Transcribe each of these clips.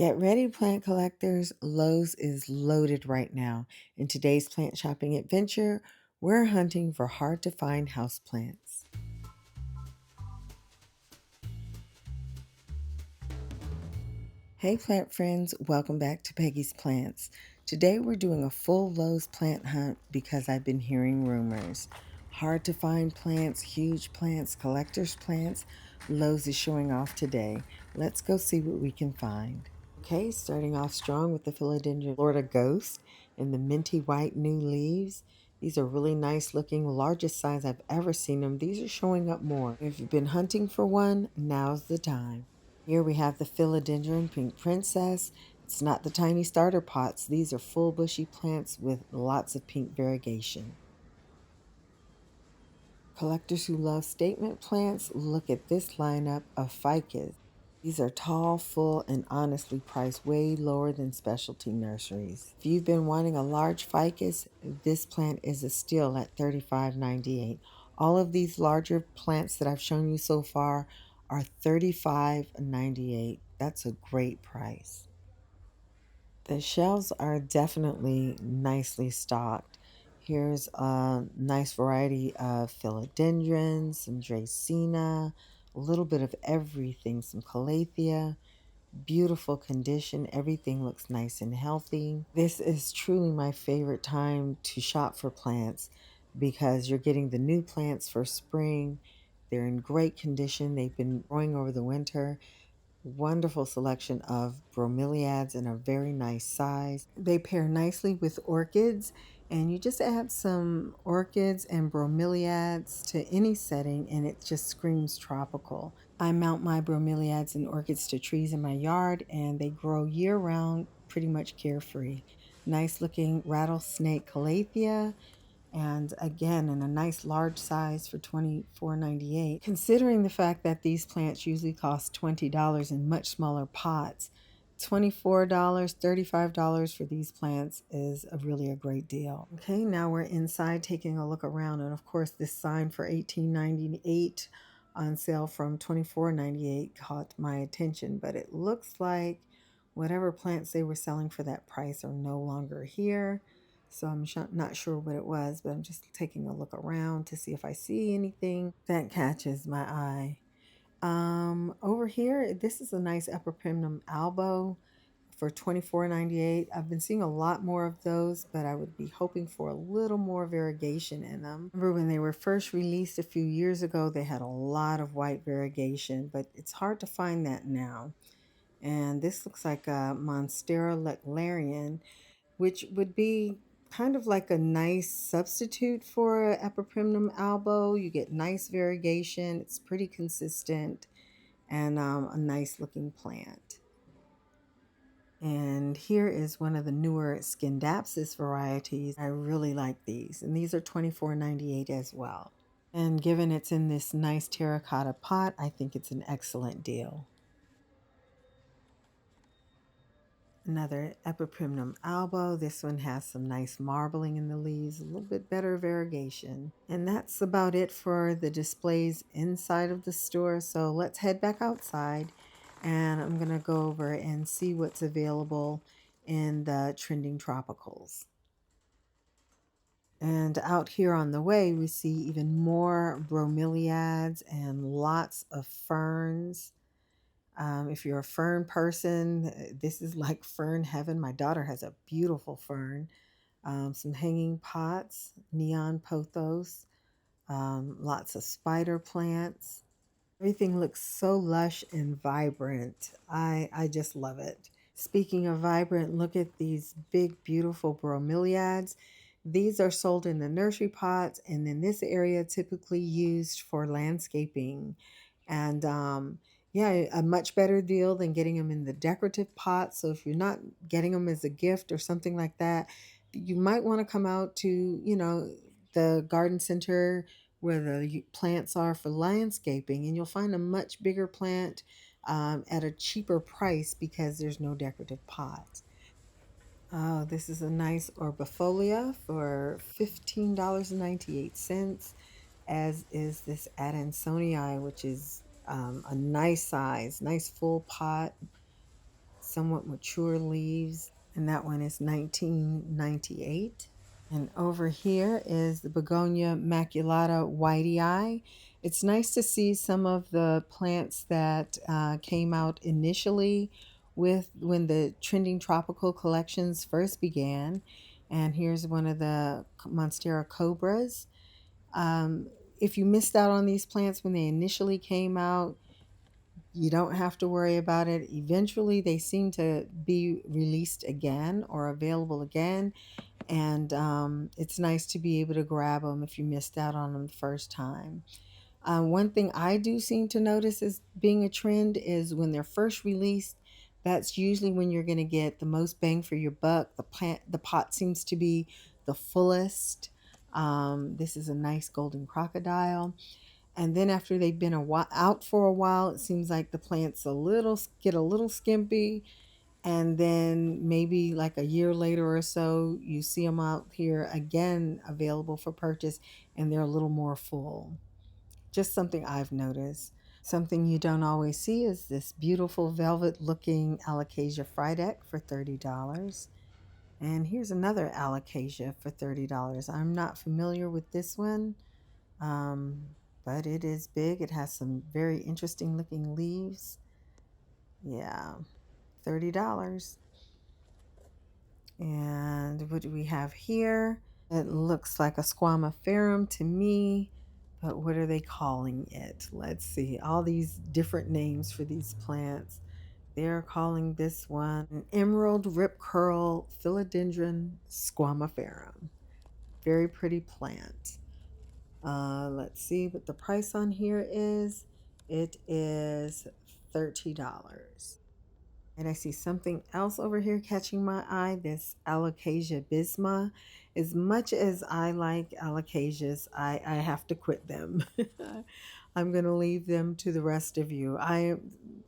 Get ready, plant collectors. Lowe's is loaded right now. In today's plant shopping adventure, we're hunting for hard to find houseplants. Hey, plant friends, welcome back to Peggy's Plants. Today we're doing a full Lowe's plant hunt because I've been hearing rumors. Hard to find plants, huge plants, collectors' plants. Lowe's is showing off today. Let's go see what we can find. Okay, starting off strong with the Philodendron Florida Ghost and the minty white new leaves. These are really nice looking, largest size I've ever seen them. These are showing up more. If you've been hunting for one, now's the time. Here we have the Philodendron Pink Princess. It's not the tiny starter pots. These are full bushy plants with lots of pink variegation. Collectors who love statement plants, look at this lineup of ficus. These are tall, full, and honestly priced way lower than specialty nurseries. If you've been wanting a large ficus, this plant is a steal at $35.98. All of these larger plants that I've shown you so far are $35.98. That's a great price. The shelves are definitely nicely stocked. Here's a nice variety of philodendrons, some Dracaena, a little bit of everything, some calathea, beautiful condition. Everything looks nice and healthy. This is truly my favorite time to shop for plants because you're getting the new plants for spring. They're in great condition. They've been growing over the winter. Wonderful selection of bromeliads in a very nice size. They pair nicely with orchids, and you just add some orchids and bromeliads to any setting, and it just screams tropical. I mount my bromeliads and orchids to trees in my yard, and they grow year round, pretty much carefree. Nice looking rattlesnake calathea, and again in a nice large size for $24.98. Considering the fact that these plants usually cost $20 in much smaller pots, $24, $35 for these plants is really a great deal. Okay, now we're inside taking a look around, and of course this sign for $18.98 on sale from $24.98 caught my attention, but it looks like whatever plants they were selling for that price are no longer here. So I'm not sure what it was, but I'm just taking a look around to see if I see anything that catches my eye. Over here, this is a nice Epiprimnum albo for $24.98. I've been seeing a lot more of those, but I would be hoping for a little more variegation in them. Remember when they were first released a few years ago, they had a lot of white variegation, but it's hard to find that now. And this looks like a Monstera leclerarian, which would be kind of like a nice substitute for Epiprimnum albo. You get nice variegation. It's pretty consistent and a nice looking plant. And here is one of the newer Scindapsus varieties. I really like these, and these are $24.98 as well. And given it's in this nice terracotta pot, I think it's an excellent deal. Another Epiprimnum albo. This one has some nice marbling in the leaves, a little bit better variegation. And that's about it for the displays inside of the store. So let's head back outside, and I'm going to go over and see what's available in the trending tropicals. And out here on the way, we see even more bromeliads and lots of ferns. If you're a fern person, this is like fern heaven. My daughter has a beautiful fern. Some hanging pots, neon pothos, lots of spider plants. Everything looks so lush and vibrant. I just love it. Speaking of vibrant, look at these big, beautiful bromeliads. These are sold in the nursery pots, and in this area typically used for landscaping. And yeah, a much better deal than getting them in the decorative pots. So if you're not getting them as a gift or something like that, you might want to come out to, the garden center where the plants are for landscaping, and you'll find a much bigger plant at a cheaper price because there's no decorative pot. Oh, this is a nice orbifolia for $15.98, as is this Adansonii, which is a nice size, nice full pot, somewhat mature leaves, and that one is 1998. And over here is the Begonia maculata whitey eye. It's nice to see some of the plants that came out initially with when the trending tropical collections first began. And here's one of the Monstera cobras. Um, if you missed out on these plants when they initially came out, you don't have to worry about it. Eventually, they seem to be released again or available again. And it's nice to be able to grab them if you missed out on them the first time. One thing I do seem to notice as being a trend is when they're first released, that's usually when you're going to get the most bang for your buck. The pot seems to be the fullest. This is a nice golden crocodile. And then after they've been out for a while, it seems like the plants get a little skimpy, and then maybe like a year later or so, you see them out here again available for purchase, and they're a little more full. Just something I've noticed. Something you don't always see is this beautiful velvet looking Alocasia Frydek for $30. And here's another Alocasia for $30. I'm not familiar with this one, um, but it is big. It has some very interesting looking leaves. Yeah, $30. And what do we have here? It looks like a squamiferum to me, but what are they calling it? Let's see. All these different names for these plants. They're calling this one an emerald rip curl philodendron squamiferum. Very pretty plant. Let's see what the price on here is. It is $30. And I see something else over here catching my eye, this Alocasia bisma. As much as I like alocasias, I have to quit them. I'm going to leave them to the rest of you.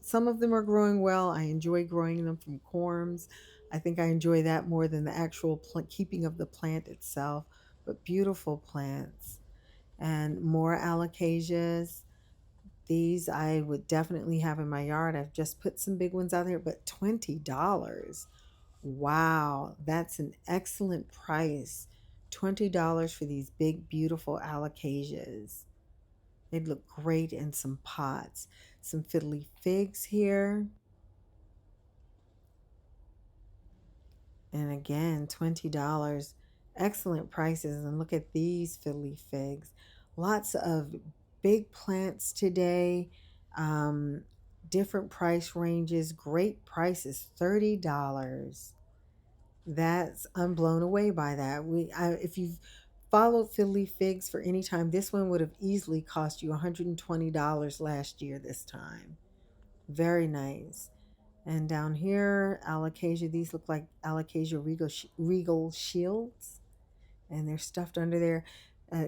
Some of them are growing well. I enjoy growing them from corms. I think I enjoy that more than the actual keeping of the plant itself. But beautiful plants. And more alocasias. These I would definitely have in my yard. I've just put some big ones out there, but $20. Wow, that's an excellent price. $20 for these big, beautiful alocasias. They'd look great in some pots. Some fiddly figs here. And again, $20. Excellent prices. And look at these fiddly figs. Lots of big plants today. Um, Different price ranges. Great prices. $30. I'm blown away by that. If you've followed fiddly figs for any time, this one would have easily cost you $120 last year this time. Very nice. And down here, alocasia, these look like alocasia regal shields, and they're stuffed under there.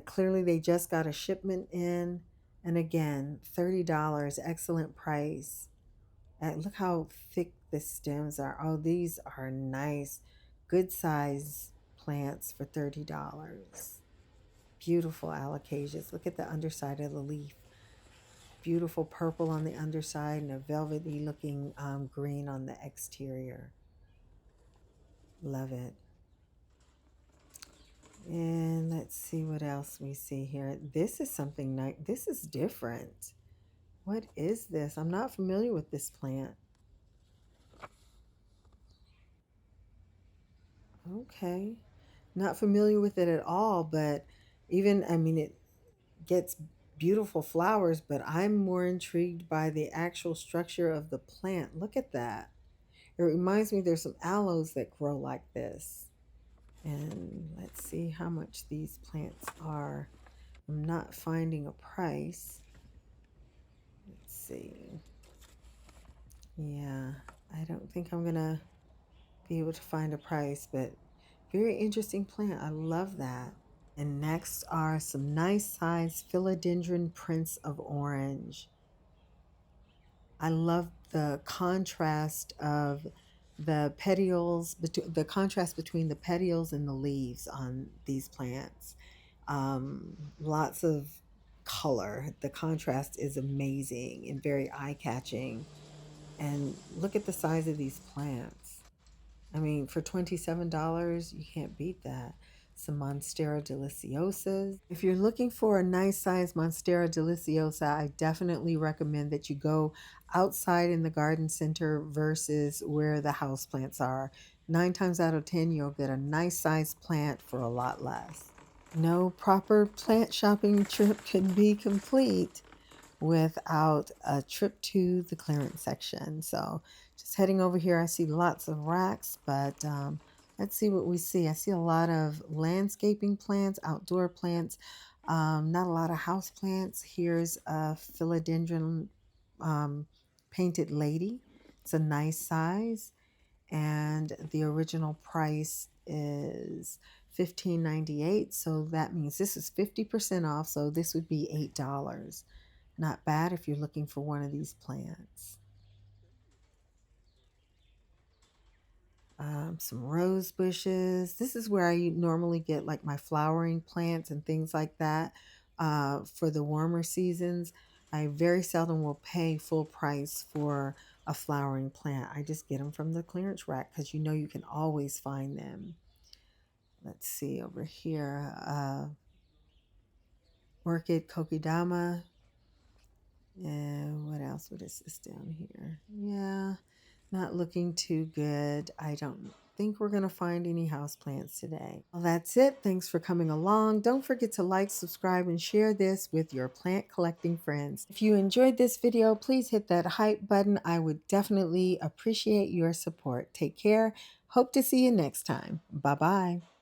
Clearly, they just got a shipment in. And again, $30, excellent price. Look how thick the stems are. Oh, these are nice, good size plants for $30. Beautiful alocasias. Look at the underside of the leaf. Beautiful purple on the underside and a velvety looking green on the exterior. Love it. And let's see what else we see here. This is something nice. This is different. What is this? I'm not familiar with this plant. Okay. Not familiar with it at all, but it gets beautiful flowers, but I'm more intrigued by the actual structure of the plant. Look at that. It reminds me there's some aloes that grow like this. And let's see how much these plants are. I'm not finding a price. Let's see. Yeah, I don't think I'm going to be able to find a price, but very interesting plant. I love that. And next are some nice size philodendron prints of orange. I love the contrast of the petioles, the contrast between the petioles and the leaves on these plants. Lots of color. The contrast is amazing and very eye-catching. And look at the size of these plants. I mean, for $27, you can't beat that. Some Monstera deliciosas. If you're looking for a nice size Monstera deliciosa, I definitely recommend that you go outside in the garden center versus where the houseplants are. 9 times out of 10, you'll get a nice size plant for a lot less. No proper plant shopping trip could be complete without a trip to the clearance section. So just heading over here, I see lots of racks, but let's see what we see. I see a lot of landscaping plants, outdoor plants, not a lot of house plants. Here's a philodendron painted lady. It's a nice size, and the original price is $15.98. So that means this is 50% off. So this would be $8. Not bad if you're looking for one of these plants. Some rose bushes. This is where I normally get like my flowering plants and things like that for the warmer seasons. I very seldom will pay full price for a flowering plant. I just get them from the clearance rack because you know you can always find them. Let's see over here. Orchid Kokedama. And what else? What is this down here? Yeah, not looking too good. I don't think we're going to find any houseplants today. Well, that's it. Thanks for coming along. Don't forget to like, subscribe, and share this with your plant collecting friends. If you enjoyed this video, please hit that hype button. I would definitely appreciate your support. Take care. Hope to see you next time. Bye-bye.